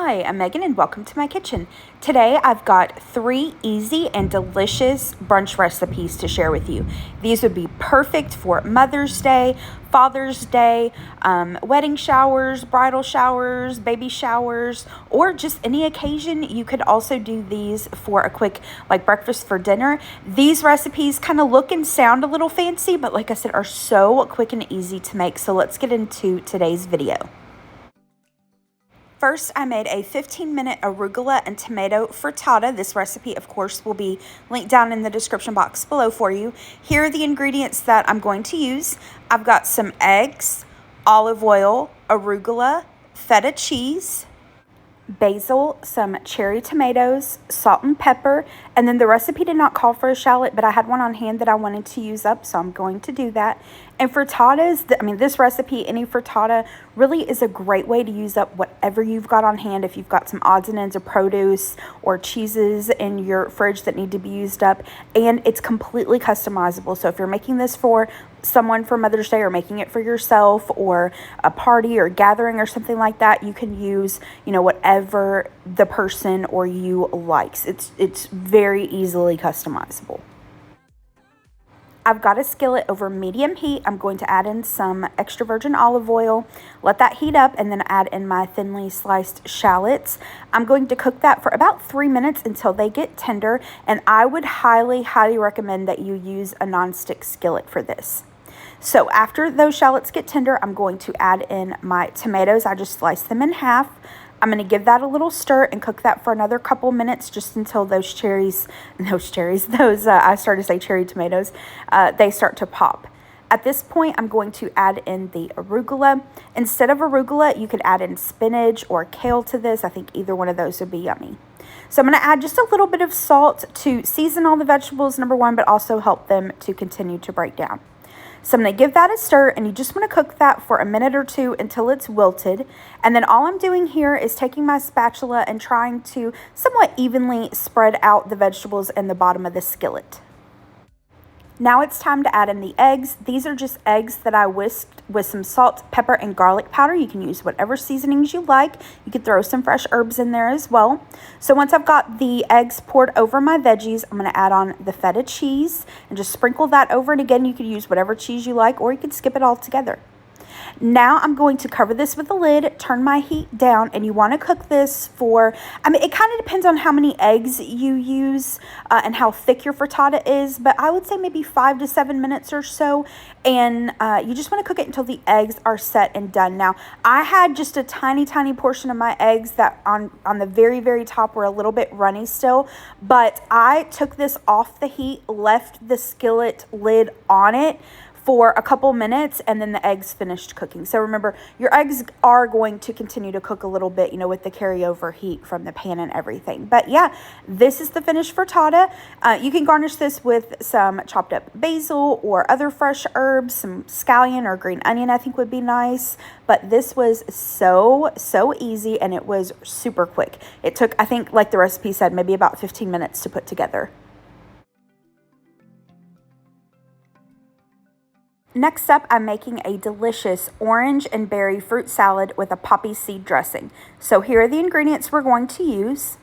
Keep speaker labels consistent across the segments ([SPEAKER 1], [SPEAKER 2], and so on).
[SPEAKER 1] Hi, I'm Megan and welcome to my kitchen. Today I've got 3 easy and delicious brunch recipes to share with you. These would be perfect for Mother's Day, Father's Day, wedding showers, bridal showers, baby showers, or just any occasion. You could also do these for a quick breakfast for dinner. These recipes kind of look and sound a little fancy, but like I said, are so quick and easy to make. So let's get into today's video. First, I made a 15-minute arugula and tomato frittata. This recipe, of course, will be linked down in the description box below for you. Here are the ingredients that I'm going to use. I've got some eggs, olive oil, arugula, feta cheese, basil, some cherry tomatoes, salt and pepper, and then the recipe did not call for a shallot, but I had one on hand that I wanted to use up, so I'm going to do that. And frittatas, this recipe, any frittata, really is a great way to use up whatever you've got on hand. If you've got some odds and ends of produce or cheeses in your fridge that need to be used up, and it's completely customizable. So if you're making this for someone for Mother's Day or making it for yourself or a party or gathering or something like that, you can use, whatever the person or you likes. It's very easily customizable. I've got a skillet over medium heat. I'm going to add in some extra virgin olive oil, let that heat up, and then add in my thinly sliced shallots. I'm going to cook that for about 3 minutes until they get tender, and I would highly, highly recommend that you use a nonstick skillet for this. So after those shallots get tender, I'm going to add in my tomatoes. I just sliced them in half. I'm going to give that a little stir and cook that for another couple minutes just until I started to say cherry tomatoes, they start to pop. At this point, I'm going to add in the arugula. Instead of arugula, you could add in spinach or kale to this. I think either one of those would be yummy. So I'm going to add just a little bit of salt to season all the vegetables, number one, but also help them to continue to break down. So I'm going to give that a stir, and you just want to cook that for a minute or two until it's wilted. And then all I'm doing here is taking my spatula and trying to somewhat evenly spread out the vegetables in the bottom of the skillet. Now it's time to add in the eggs. These are just eggs that I whisked with some salt, pepper, and garlic powder. You can use whatever seasonings you like. You could throw some fresh herbs in there as well. So once I've got the eggs poured over my veggies, I'm going to add on the feta cheese and just sprinkle that over. And again, you could use whatever cheese you like, or you could skip it all together. Now I'm going to cover this with a lid, turn my heat down, and you want to cook this for, it kind of depends on how many eggs you use and how thick your frittata is, but I would say maybe 5 to 7 minutes or so, and you just want to cook it until the eggs are set and done. Now, I had just a tiny, tiny portion of my eggs that on the very, very top were a little bit runny still, but I took this off the heat, left the skillet lid on it for a couple minutes, and then the eggs finished cooking. So remember, your eggs are going to continue to cook a little bit, with the carryover heat from the pan and everything. But yeah, this is the finished frittata. You can garnish this with some chopped up basil or other fresh herbs, some scallion or green onion I think would be nice. But this was so easy, and it was super quick. It took, I think, like the recipe said, maybe about 15 minutes to put together. Next up, I'm making a delicious orange and berry fruit salad with a poppy seed dressing. So here are the ingredients we're going to use.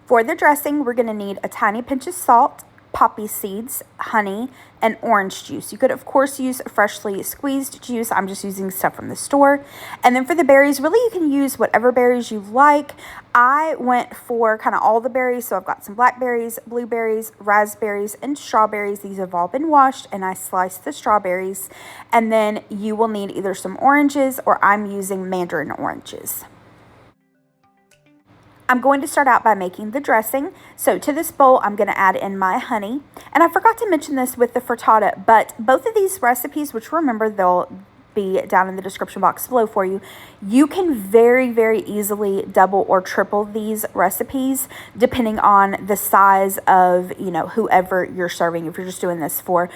[SPEAKER 1] For the dressing, we're going to need a tiny pinch of salt, poppy seeds, honey, and orange juice. You could, of course, use freshly squeezed juice. I'm just using stuff from the store. And then for the berries, really you can use whatever berries you like. I went for kind of all the berries, so I've got some blackberries, blueberries, raspberries, and strawberries. These have all been washed, and I sliced the strawberries. And then you will need either some oranges, or I'm using mandarin oranges. I'm going to start out by making the dressing. So to this bowl, I'm going to add in my honey. And I forgot to mention this with the frittata, but both of these recipes, which remember they'll be down in the description box below for you, you can very, very easily double or triple these recipes depending on the size of, whoever you're serving. If you're just doing this for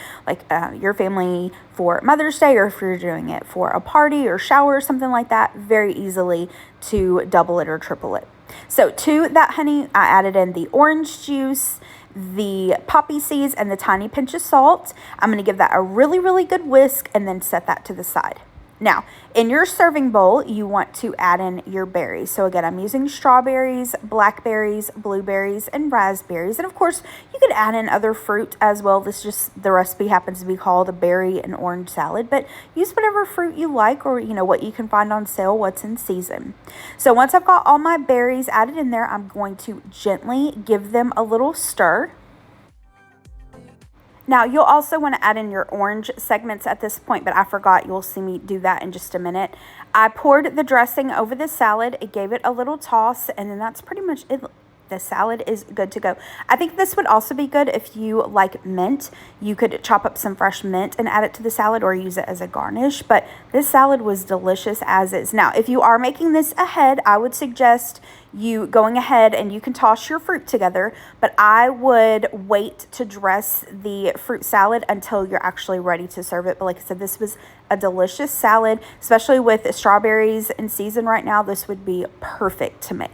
[SPEAKER 1] your family for Mother's Day, or if you're doing it for a party or shower or something like that, very easily to double it or triple it. So to that honey, I added in the orange juice, the poppy seeds, and the tiny pinch of salt. I'm going to give that a really, really good whisk and then set that to the side. Now, in your serving bowl, you want to add in your berries. So again, I'm using strawberries, blackberries, blueberries, and raspberries. And of course, you could add in other fruit as well. The recipe happens to be called a berry and orange salad, but use whatever fruit you like, or what you can find on sale, what's in season. So once I've got all my berries added in there, I'm going to gently give them a little stir. Now, you'll also want to add in your orange segments at this point, but I forgot. You'll see me do that in just a minute. I poured the dressing over the salad. It gave it a little toss, and then that's pretty much it. The salad is good to go. I think this would also be good if you like mint. You could chop up some fresh mint and add it to the salad, or use it as a garnish. But this salad was delicious as is. Now, if you are making this ahead, I would suggest you going ahead and you can toss your fruit together. But I would wait to dress the fruit salad until you're actually ready to serve it. But like I said, this was a delicious salad, especially with strawberries in season right now. This would be perfect to make.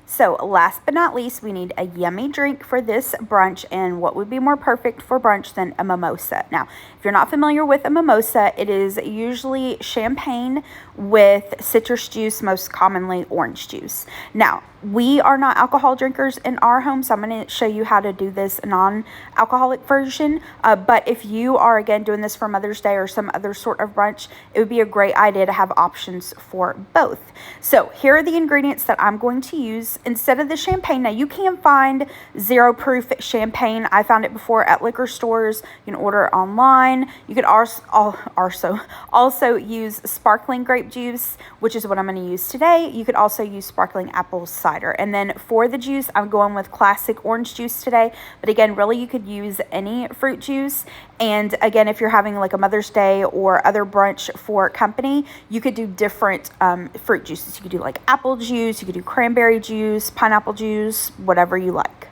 [SPEAKER 1] So last but not least, we need a yummy drink for this brunch, and what would be more perfect for brunch than a mimosa? Now, if you're not familiar with a mimosa, it is usually champagne with citrus juice, most commonly orange juice. Now, we are not alcohol drinkers in our home, so I'm going to show you how to do this non-alcoholic version. But if you are, again, doing this for Mother's Day or some other sort of brunch, it would be a great idea to have options for both. So here are the ingredients that I'm going to use instead of the champagne. Now, you can find zero proof champagne. I found it before at liquor stores. You can order it online. You could also use sparkling grape juice, which is what I'm going to use today. You could also use sparkling apple cider. And then for the juice, I'm going with classic orange juice today. But again, really, you could use any fruit juice. And again, if you're having like a Mother's Day or other brunch for company, you could do different fruit juices. You could do like apple juice, you could do cranberry juice, pineapple juice, whatever you like.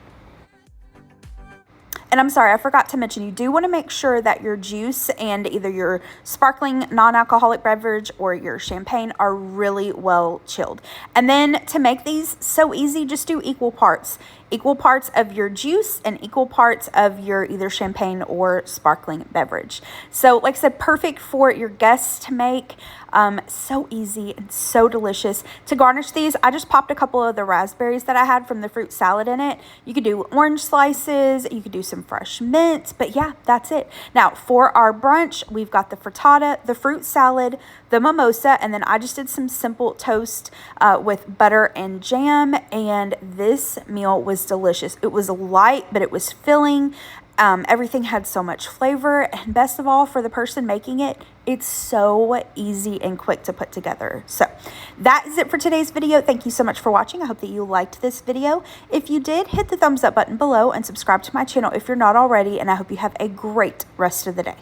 [SPEAKER 1] And I'm sorry, I forgot to mention, you do want to make sure that your juice and either your sparkling non-alcoholic beverage or your champagne are really well chilled. And then to make these so easy, just do equal parts. Equal parts of your juice and equal parts of your either champagne or sparkling beverage. So like I said, perfect for your guests to make. So easy and so delicious. To garnish these, I just popped a couple of the raspberries that I had from the fruit salad in it. You could do orange slices, you could do some fresh mint, but yeah, that's it. Now for our brunch, we've got the frittata, the fruit salad, the mimosa, and then I just did some simple toast with butter and jam, and this meal was delicious. It was light, but it was filling. Everything had so much flavor, and best of all, for the person making it, it's so easy and quick to put together. So that is it for today's video. Thank you so much for watching. I hope that you liked this video. If you did, hit the thumbs up button below and subscribe to my channel if you're not already, and I hope you have a great rest of the day.